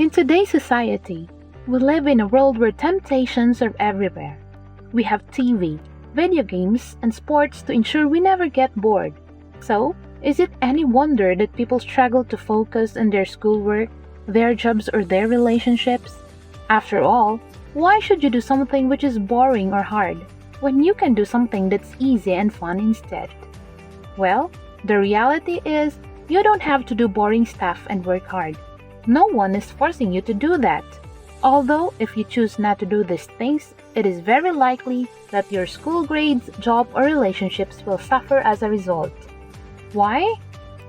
In today's society, we live in a world where temptations are everywhere. We have TV, video games, and sports to ensure we never get bored. So, is it any wonder that people struggle to focus on their schoolwork, their jobs, or their relationships? After all, why should you do something which is boring or hard when you can do something that's easy and fun instead? Well, the reality is you don't have to do boring stuff and work hard. No one is forcing you to do that. Although, if you choose not to do these things, it is very likely that your school grades, job, or relationships will suffer as a result. Why?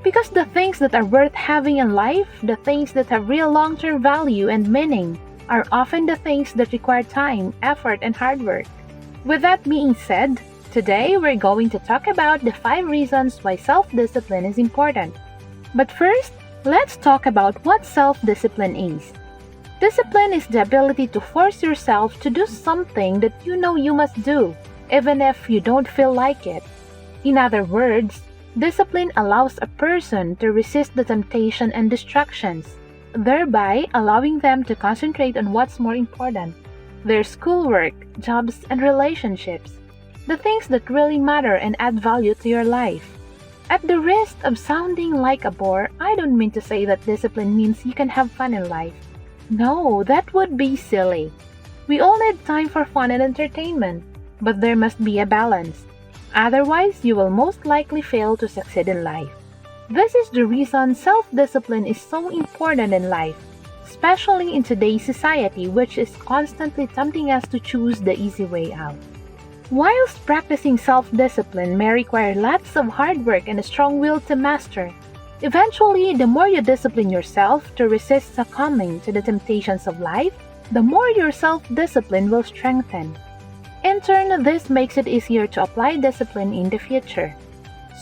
Because the things that are worth having in life, the things that have real long-term value and meaning, are often the things that require time, effort, and hard work. With that being said, today we're going to talk about the 5 reasons why self-discipline is important. But first, let's talk about what self-discipline is. Discipline is the ability to force yourself to do something that you know you must do, even if you don't feel like it. In other words, discipline allows a person to resist the temptation and distractions, thereby allowing them to concentrate on what's more important: their schoolwork, jobs, and relationships, the things that really matter and add value to your life. At the risk of sounding like a bore, I don't mean to say that discipline means you can have fun in life. No, that would be silly. We all need time for fun and entertainment, but there must be a balance. Otherwise, you will most likely fail to succeed in life. This is the reason self-discipline is so important in life, especially in today's society, which is constantly tempting us to choose the easy way out. Whilst practicing self-discipline may require lots of hard work and a strong will to master, eventually, the more you discipline yourself to resist succumbing to the temptations of life, the more your self-discipline will strengthen. In turn, this makes it easier to apply discipline in the future.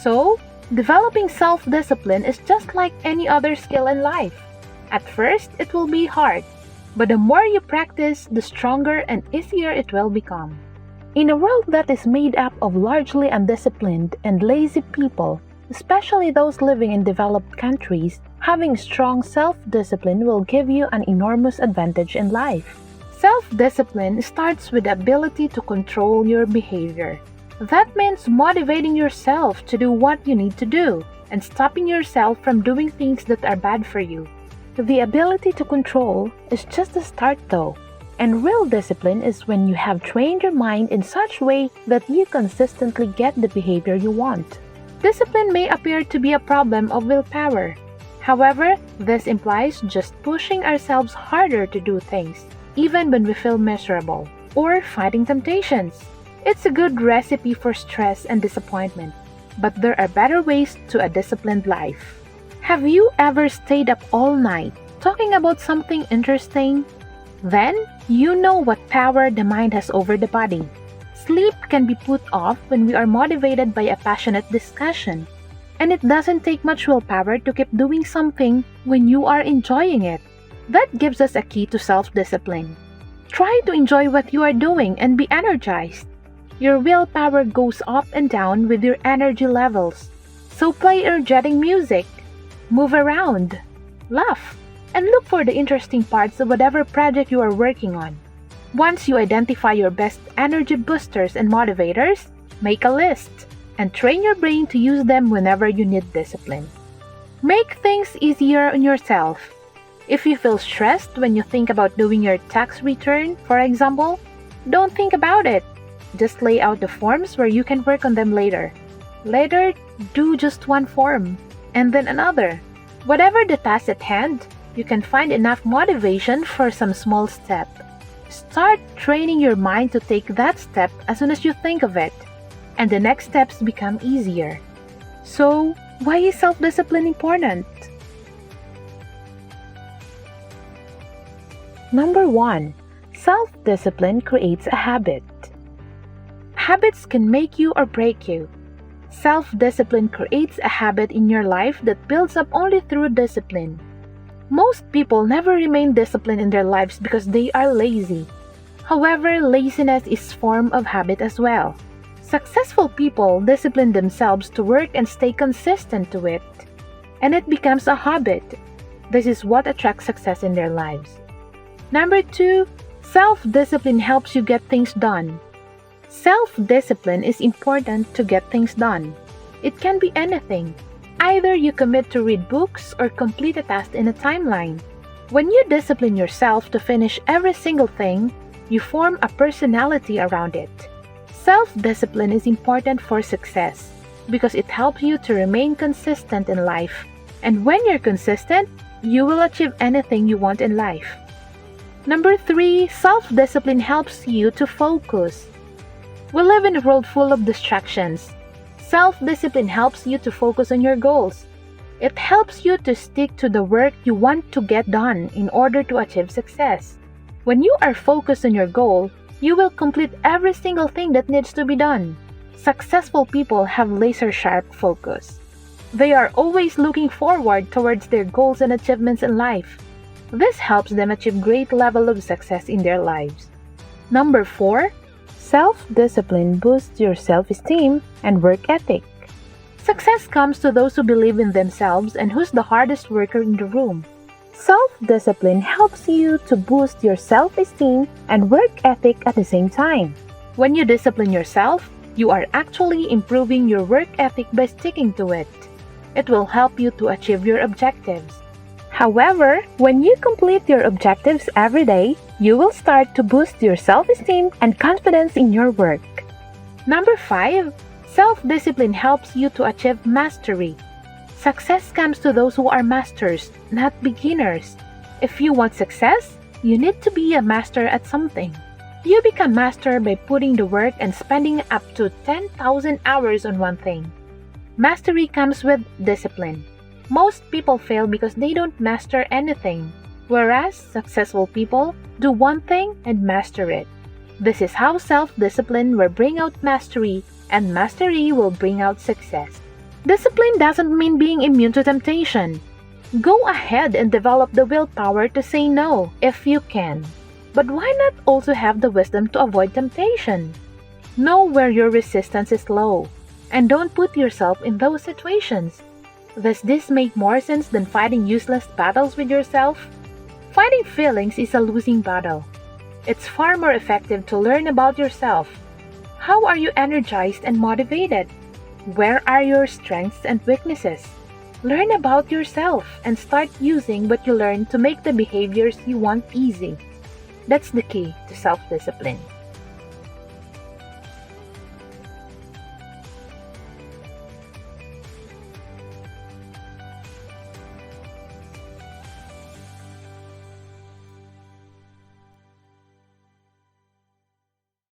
So, developing self-discipline is just like any other skill in life. At first, it will be hard, but the more you practice, the stronger and easier it will become. In a world that is made up of largely undisciplined and lazy people, especially those living in developed countries, having strong self-discipline will give you an enormous advantage in life. Self-discipline starts with the ability to control your behavior. That means motivating yourself to do what you need to do and stopping yourself from doing things that are bad for you. The ability to control is just the start though, and real discipline is when you have trained your mind in such a way that you consistently get the behavior you want. Discipline may appear to be a problem of willpower. However, this implies just pushing ourselves harder to do things, even when we feel miserable, or fighting temptations. It's a good recipe for stress and disappointment, but there are better ways to a disciplined life. Have you ever stayed up all night talking about something interesting? Then, you know what power the mind has over the body. Sleep can be put off when we are motivated by a passionate discussion, and it doesn't take much willpower to keep doing something when you are enjoying it. That gives us a key to self-discipline. Try to enjoy what you are doing and be energized. Your willpower goes up and down with your energy levels. So play energetic music, move around, laugh, and look for the interesting parts of whatever project you are working on. Once you identify your best energy boosters and motivators, make a list and train your brain to use them whenever you need discipline. Make things easier on yourself. If you feel stressed when you think about doing your tax return, for example, don't think about it. Just lay out the forms where you can work on them later. Later, do just one form, and then another. Whatever the task at hand, you can find enough motivation for some small step. Start training your mind to take that step as soon as you think of it, and the next steps become easier. So, why is self-discipline important? Number 1. Self-discipline creates a habit. Habits can make you or break you. Self-discipline creates a habit in your life that builds up only through discipline. Most people never remain disciplined in their lives because they are lazy. However, laziness is a form of habit as well. Successful people discipline themselves to work and stay consistent to it, and it becomes a habit. This is what attracts success in their lives. Number 2, self-discipline helps you get things done. Self-discipline is important to get things done. It can be anything. Either you commit to read books or complete a task in a timeline. When you discipline yourself to finish every single thing, you form a personality around it. Self-discipline is important for success because it helps you to remain consistent in life. And when you're consistent, you will achieve anything you want in life. Number 3, self-discipline helps you to focus. We live in a world full of distractions. Self-discipline helps you to focus on your goals. It helps you to stick to the work you want to get done in order to achieve success. When you are focused on your goal, you will complete every single thing that needs to be done. Successful people have laser-sharp focus. They are always looking forward towards their goals and achievements in life. This helps them achieve great level of success in their lives. Number 4, self-discipline boosts your self-esteem and work ethic. Success comes to those who believe in themselves and who's the hardest worker in the room. Self-discipline helps you to boost your self-esteem and work ethic at the same time. When you discipline yourself, you are actually improving your work ethic by sticking to it. It will help you to achieve your objectives. However, when you complete your objectives every day, you will start to boost your self-esteem and confidence in your work. Number 5, self-discipline helps you to achieve mastery. Success comes to those who are masters, not beginners. If you want success, you need to be a master at something. You become master by putting the work and spending up to 10,000 hours on one thing. Mastery comes with discipline. Most people fail because they don't master anything, whereas successful people do one thing and master it. This is how self-discipline will bring out mastery, and mastery will bring out success. Discipline doesn't mean being immune to temptation. Go ahead and develop the willpower to say no if you can. But why not also have the wisdom to avoid temptation? Know where your resistance is low, and don't put yourself in those situations. Does this make more sense than fighting useless battles with yourself? Fighting feelings is a losing battle. It's far more effective to learn about yourself. How are you energized and motivated? Where are your strengths and weaknesses? Learn about yourself and start using what you learn to make the behaviors you want easy. That's the key to self-discipline.